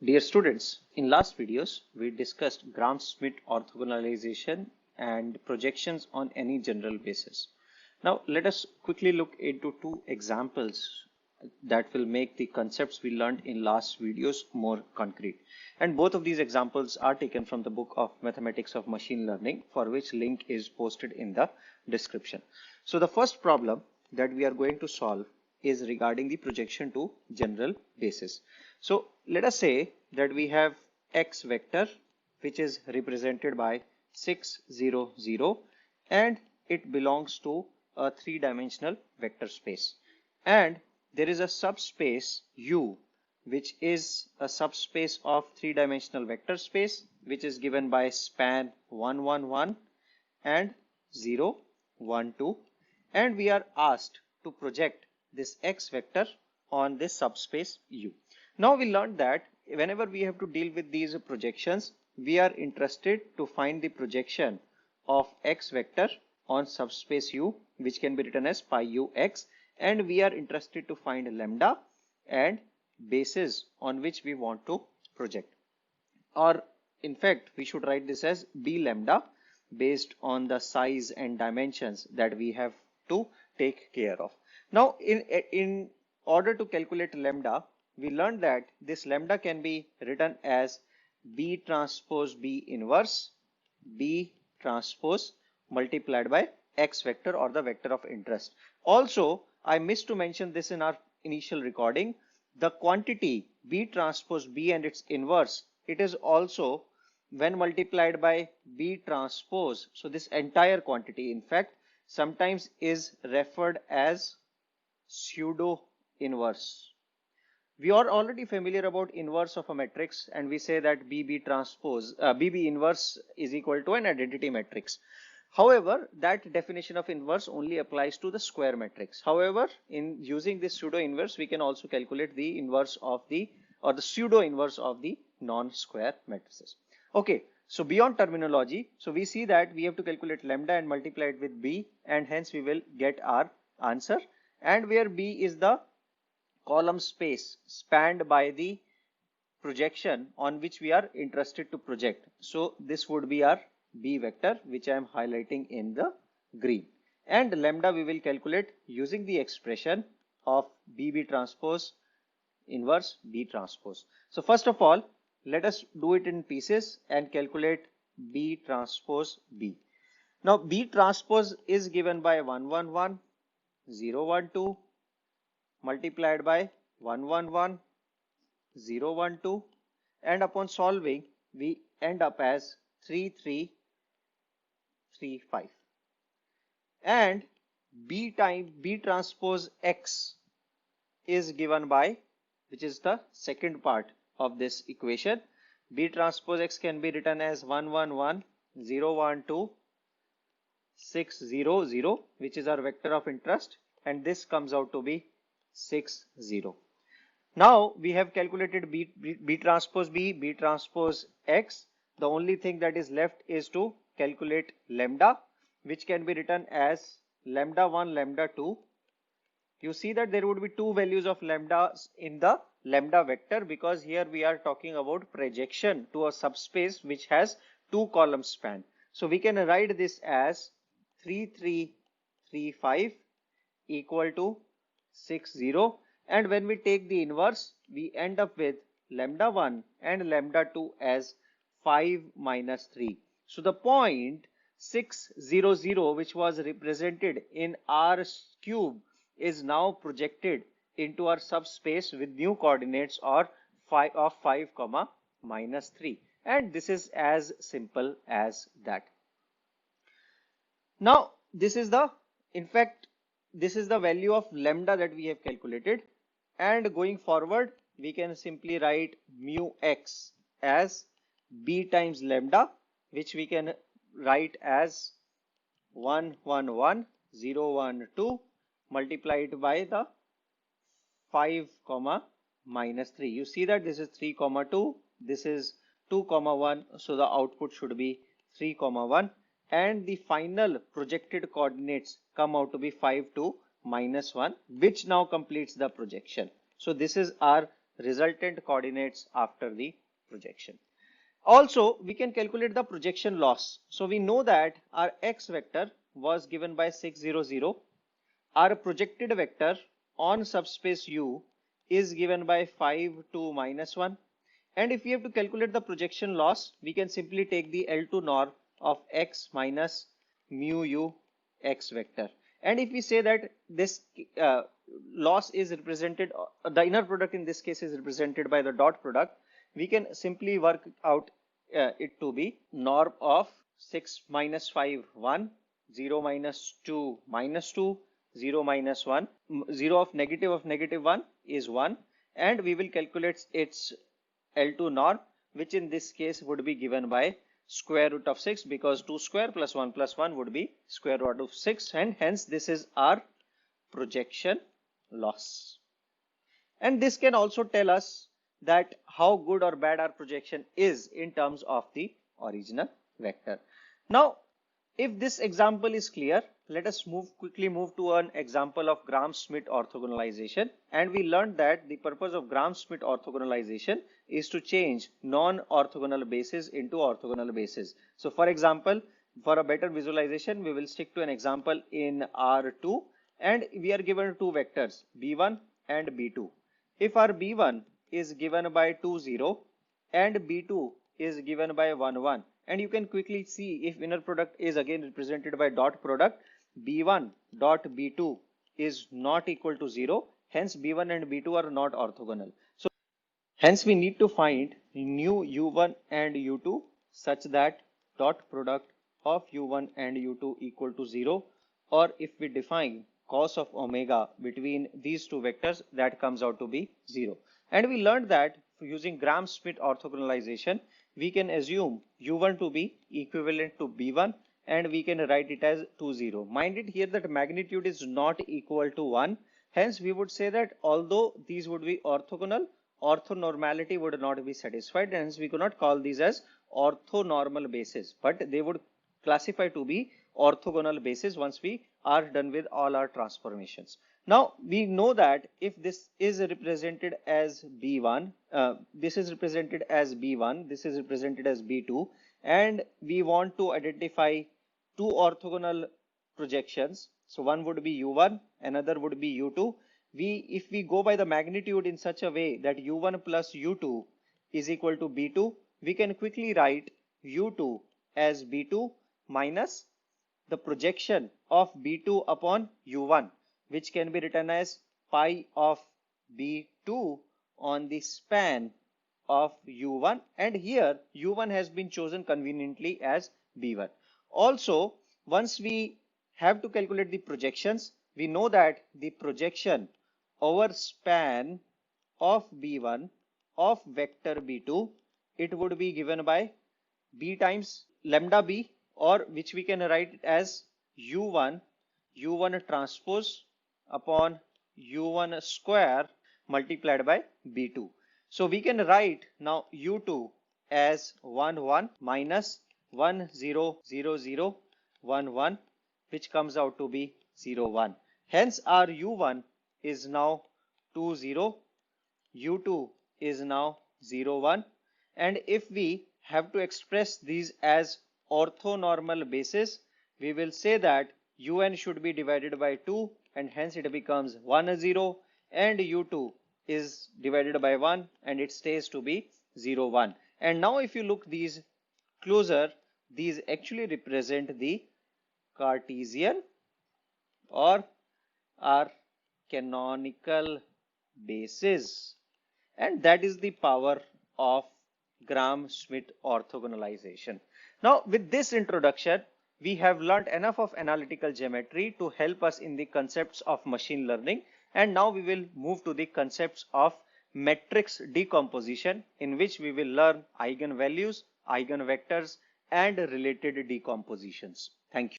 Dear students, in last videos, we discussed Gram-Schmidt orthogonalization and projections on any general basis. Now, let us quickly look into two examples that will make the concepts we learned in last videos more concrete. And both of these examples are taken from the book of Mathematics of Machine Learning, for which link is posted in the description. So the first problem that we are going to solve is regarding the projection to general basis. So let us say that we have x vector which is represented by 6 0 0 and it belongs to a three-dimensional vector space, and there is a subspace U which is a subspace of three-dimensional vector space which is given by span 1 1 1 and 0 1 2, and we are asked to project this x vector on this subspace U. Now we learned that whenever we have to deal with these projections, we are interested to find the projection of x vector on subspace U, which can be written as pi u x, and we are interested to find lambda and basis on which we want to project. Or in fact, we should write this as b lambda based on the size and dimensions that we have to take care of. Now, in order to calculate lambda, we learned that this lambda can be written as B transpose B inverse B transpose multiplied by x vector or the vector of interest. Also, I missed to mention this in our initial recording. The quantity B transpose B and its inverse, it is also when multiplied by B transpose. So this entire quantity, in fact, sometimes is referred as pseudo inverse. We are already familiar about inverse of a matrix, and we say that BB inverse is equal to an identity matrix. However, that definition of inverse only applies to the square matrix. However, in using this pseudo inverse, we can also calculate the inverse of the pseudo inverse of the non-square matrices. Okay, so beyond terminology, so we see that we have to calculate lambda and multiply it with B, and hence we will get our answer. And where B is the column space spanned by the projection on which we are interested to project. So this would be our B vector, which I am highlighting in the green. And lambda we will calculate using the expression of BB transpose inverse B transpose. So first of all, let us do it in pieces and calculate B transpose B. Now B transpose is given by 1 1 1 0 1 2 multiplied by 1 1 1 0 1 2, and upon solving we end up as 3 3 3 5, and B times B transpose X is given by, which is the second part of this equation. B transpose X can be written as 1 1 1 0 1 2 6 0 0, which is our vector of interest, and this comes out to be 6 0. Now we have calculated B transpose B, B transpose X. The only thing that is left is to calculate lambda, which can be written as lambda 1 lambda 2. You see that there would be two values of lambda in the lambda vector, because here we are talking about projection to a subspace which has two column span. So we can write this as 3 3 3 5 equal to 6 0, and when we take the inverse we end up with lambda 1 and lambda 2 as 5 minus 3. So the point 6 0 0, which was represented in R cube, is now projected into our subspace with new coordinates or 5 comma minus 3, and this is as simple as that. Now this is the, in fact, this is the value of lambda that we have calculated, and going forward we can simply write mu x as B times lambda, which we can write as 1 1 1 0 1 2 multiplied by the 5 comma minus 3. You see that this is 3 comma 2, this is 2 comma 1, so the output should be 3 comma 1, and the final projected coordinates come out to be 5 2 minus 1, which now completes the projection. So this is our resultant coordinates after the projection. Also, we can calculate the projection loss. So we know that our x vector was given by 600. Our projected vector on subspace U is given by 5, 2, -1. And if we have to calculate the projection loss, we can simply take the L2 norm of x minus mu u x vector. And if we say that this loss is represented, the inner product in this case is represented by the dot product, we can simply work out it to be norm of 6 minus 5, 1, 0 minus 2, -2, 0 minus 1, 0 of negative 1 is 1, and we will calculate its L2 norm, which in this case would be given by square root of 6, because 2 square plus 1 plus 1 would be square root of 6, and hence this is our projection loss. And this can also tell us that how good or bad our projection is in terms of the original vector. Now, if this example is clear, let us quickly move to an example of Gram-Schmidt orthogonalization. And we learned that the purpose of Gram-Schmidt orthogonalization is to change non-orthogonal bases into orthogonal bases. So for example, for a better visualization, we will stick to an example in R2, and we are given two vectors B1 and B2. If our B1 is given by 2, 0 and B2 is given by 1, 1, and you can quickly see if inner product is again represented by dot product, B1 dot B2 is not equal to 0, hence B1 and B2 are not orthogonal. So hence we need to find new U1 and U2 such that dot product of U1 and U2 equal to 0, or if we define cos of omega between these two vectors, that comes out to be 0. And we learned that using Gram-Schmidt orthogonalization, we can assume U1 to be equivalent to B1, and we can write it as 2, 0. Mind it here that magnitude is not equal to 1. Hence, we would say that although these would be orthogonal, orthonormality would not be satisfied. Hence, we could not call these as orthonormal bases, but they would classify to be orthogonal bases once we are done with all our transformations. Now we know that if this is represented as B1, this is represented as B1, this is represented as B2, and we want to identify two orthogonal projections. So one would be U1, another would be U2. If we go by the magnitude in such a way that U1 plus U2 is equal to B2, we can quickly write U2 as B2 minus the projection of B2 upon U1, which can be written as pi of B2 on the span of U1, and here U1 has been chosen conveniently as B1. Also, once we have to calculate the projections, we know that the projection over span of B1 of vector B2, it would be given by B times lambda B, or which we can write it as U1 transpose upon U1 square multiplied by B2. So we can write now U2 as 1, 1 minus 1, 0, 0, 0, 1, 1, which comes out to be 0, 1. Hence our U1 is now 2, 0, U2 is now 0, 1, and if we have to express these as orthonormal bases, we will say that UN should be divided by 2, and hence it becomes 1, 0, and U2 is divided by 1 and it stays to be 0, 1. And now if you look these closer, these actually represent the Cartesian or are canonical bases, and that is the power of Gram-Schmidt orthogonalization. Now with this introduction, we have learned enough of analytical geometry to help us in the concepts of machine learning, and now we will move to the concepts of matrix decomposition, in which we will learn eigenvalues, eigenvectors, and related decompositions. Thank you.